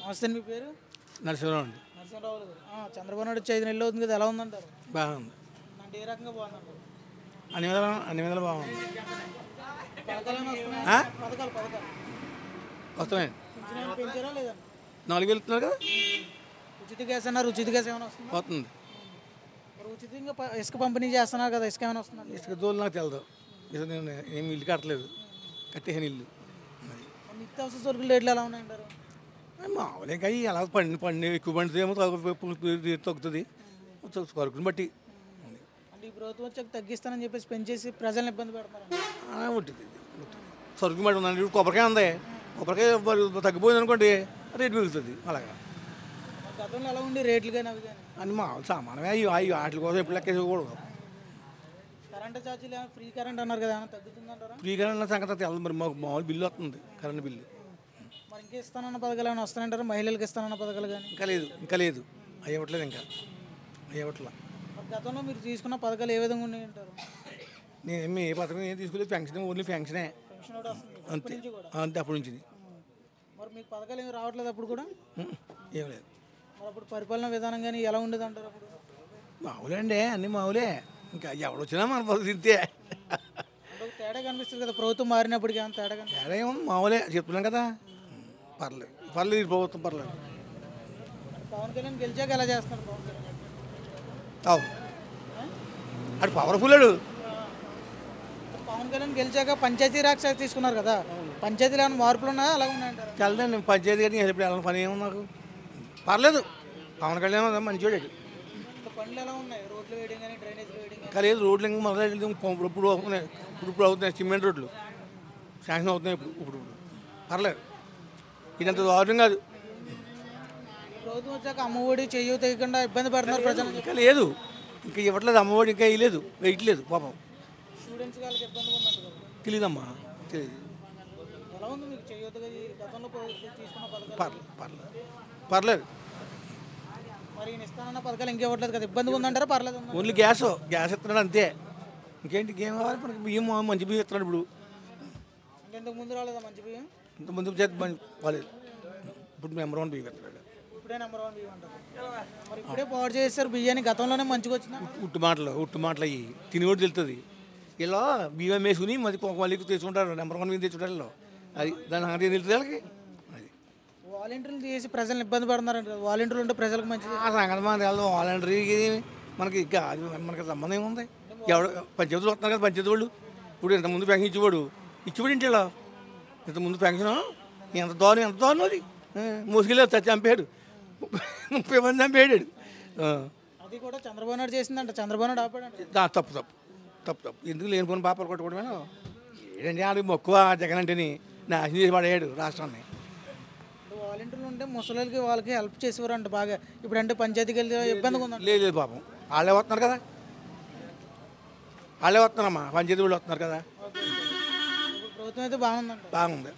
నమస్తే అండి. మీ పేరు? నరసింహరావు అండి. నరసింహరావు గారు. చంద్రబాబు నాయుడు వచ్చి 5 నెలలు అవుతుంది కదా, ఎలా ఉందంటారు? బాగుంది. అంటే ఏ రకంగా బాగుందంటారు? అన్ని విధాలు బాగుంది. పథకాలు ఏమైనా వస్తున్నాయా? పథకాలు వస్తాయి. పింఛన్ ఏమైనా పెంచారా లేదా? 4,000 ఇస్తున్నారు కదా, ఉచిత గ్యాస్ అన్నారు, ఉచిత గ్యాస్ ఏమైనా వస్తుందా? వస్తుంది. మరి ఉచితంగా ఇసుక పంపిణీ చేస్తున్నారు కదా, ఇసుక ఏమైనా వస్తుందండి? ఇసుక దోలు నాకు తెలదు. ఇసుక నేను ఏమి ఇల్లు కట్టలేదు, కట్టేసాను ఇల్లు. నిత్యావసర సరుకులు రేట్లు ఎలా ఉన్నాయంటారు? మామూలు ఇంకా ఎలా పండి ఎక్కువ పండితే ఏమో తగ్గుతుంది సరుకుని బట్టి. అంటే ఈ ప్రభుత్వం వచ్చాక తగ్గిస్తానని చెప్పేసి పెంచేసి ప్రజలను ఇబ్బంది పెడుతున్నారు. ఉంటుంది సరుకు బట్టి ఉందండి. ఇప్పుడు కొబ్బరికాయ ఉంది, కొబ్బరికాయ తగ్గిపోయింది అనుకోండి రేటు పెరుగుతుంది. అలాగా గతంలో ఎలా ఉండి రేట్లు కానీ అవి కానీ? అన్ని మామూలు సామానమే అవి వాటి కోసం ఎప్పుడు లెక్కేసుకోకూడదు. కరెంటు ఛార్జీలు ఏమైనా ఫ్రీ కరెంట్ అన్నారు కదా, ఏమైనా తగ్గుతుందంటారా? ఫ్రీ కరెంట్ సంగతి తెలదు. మరి మాకు మామూలు బిల్లు వస్తుంది, కరెంట్ బిల్లు. మరి ఇంకా ఇస్తానన్న పథకాలు ఏమైనా వస్తాయంటారా? మహిళలకు ఇస్తానన్న పథకాలు కానీ? ఇంకా లేదు అవి ఇవ్వట్లేదు, ఇంకా అవి ఇవ్వట్లా. మరి గతంలో మీరు తీసుకున్న పథకాలు ఏ విధంగా ఉన్నాయంటారు? నేను ఏ పథకం ఏం తీసుకోలేదు, ఫంక్షన్ ఓన్లీ ఫంక్షనే పెన్షన్ ఒకటి వస్తుంది అంతే. అప్పటి నుంచి కూడా. అంతే అప్పటి నుంచి మరి మీకు పథకాలు ఏమి రావట్లేదు అప్పుడు కూడా? ఏం లేదు. మరి అప్పుడు పరిపాలన విధానం కానీ ఎలా ఉండేది అంటారు అప్పుడు? మామూలే అండి, అన్నీ మామూలే. ఇంకా ఎవడొచ్చినా మన పద్ధతి తింటే. అంటే ఒక తేడా కనిపిస్తుంది కదా, ప్రభుత్వం మారినప్పటికీ ఏమైనా తేడా కనిపిస్తుంది? తేడా ఏమో మామూలే చెప్తున్నాం కదా. పర్లేదు ఈ ప్రభుత్వం పర్లేదు. పవన్ కళ్యాణ్ గెలిచాక ఎలా చేస్తున్నారు పవన్ కళ్యాణ్? అవును, అటు పవర్ఫుల్ అడు. పవన్ కళ్యాణ్ గెలిచాక పంచాయతీ రాజ్ తీసుకున్నారు కదా, పంచాయతీలో ఏమైనా మార్పులు ఉన్నాయా, ఎలా ఉన్నాయంటారు? చల్లదండి పంచాయతీ గారిని ఇప్పుడు వెళ్ళిన పని ఏమో నాకు పర్లేదు. పవన్ కళ్యాణ్ మంచివాడు. పనులు ఎలా ఉన్నాయి? రోడ్లు వేయడం కానీ, డ్రైనేజ్ వేయడం కానీ? కానీ రోడ్లు ఇంకా మొదలెట్టి ఇప్పుడు అవుతున్నాయి. ఇప్పుడు అవుతున్నాయి సిమెంట్ రోడ్లు శాంక్షన్ అవుతున్నాయి. ఇప్పుడు పర్లేదు, ఇదంత దారుణం కాదు. ప్రభుత్వం వచ్చాక అమ్మఒడి చెయ్యి తెగకుండా ఇబ్బంది పడుతున్నారు ప్రజలు. ఇంకా లేదు, ఇంకా ఇవ్వట్లేదు అమ్మఒడి, ఇంకా వేయలేదు, వేయట్లేదు పాపం. స్టూడెంట్స్ వాళ్ళకి ఇబ్బంది ఉందంట కదా. తెలియదమ్మా, తెలియదు. ఎలా ఉంది మీకు చెయ్యొద్దుగా గతంలో తీసుకున్న పథకాలు? పర్లేదు. మరి ఈయన ఇస్తానన్న పథకాలు ఇంకేవట్లేదు కదా, ఇబ్బందిగా ఉందంటారా పర్లేదు? ఓన్లీ గ్యాస్ ఇస్తున్నాడు అంతే. ఇంకేంటి ఇంకేం కావాలి మనకి? బియ్యం మంచి బియ్యం ఇస్తున్నాడు ఇప్పుడు. ఇంతకు ముందు రాలేదా మంచి బియ్యం? ఇంతకుముందు చేతి బాగాలేదు, ఇప్పుడు నెంబర్ 1 బియ్యం ఇస్తున్నాడు. ఇప్పుడే నెంబర్ 1 బియ్యం అంటారు. మరి ఇప్పుడే పాడు చేస్తారు బియ్యాన్ని, గతంలోనే మంచిగా వచ్చిందా? ఉట్టు మాటలు అయ్యి తినివాడు తెలుస్తుంది. ఇలా బియ్యం వేసుకుని మళ్ళీ తెచ్చుకుంటారు, నెంబర్ 1 బియ్యం తెచ్చుకుంటారు. అది దాని సంగతి తెలుస్తుంది వాళ్ళకి. అది వాలంటీర్లు చేసి ప్రజలను ఇబ్బంది పడుతున్నారంట కదా, వాలంటీర్లు ఉంటే ప్రజలకు మంచిది. ఆ సంగతి మనకి వెళ్దాం. వాలంటీర్కి మనకి ఇంకా అది మనకి సంబంధం ఏముంది? ఎవడు పంచాయతీలు వస్తున్నారు కదా, పంచాయతీ వాళ్ళు. ఇప్పుడు ఇంతకుముందు పెన్షన్ ఇచ్చేవాడు ఇంటిలో. ఇంతకుముందు పెన్షన్ ఎంత దారుణం అది. మోసుకెళ్ళి చంపాడు, 30 మంది చంపాడు. అది కూడా చంద్రబాబు నాయుడు చేసిందంట, చంద్రబాబు నాయుడు ఆపాడంట. తప్పు ఎందుకు లేనిపోయిన పాపలు కొట్టుకోవడమేనా? ఏడండి ఆడికి మొక్కువ జగన్ అంటేని నాశనం చేసి పడేయాడు రాష్ట్రాన్ని. వాలంటీర్లు ఉంటే ముసలికి వాళ్ళకి హెల్ప్ చేసేవారంట బాగా. ఇప్పుడు అంటే పంచాయతీకి వెళ్తే ఇబ్బందిగా ఉందంట. లేదు పాపం వాళ్ళే వస్తున్నారు కదా, వాళ్ళే వస్తున్నారమ్మా, పంచాయతీ వాళ్ళు వస్తున్నారు కదా. ఇప్పుడు ప్రభుత్వం అయితే బాగుందంట. బాగుంది.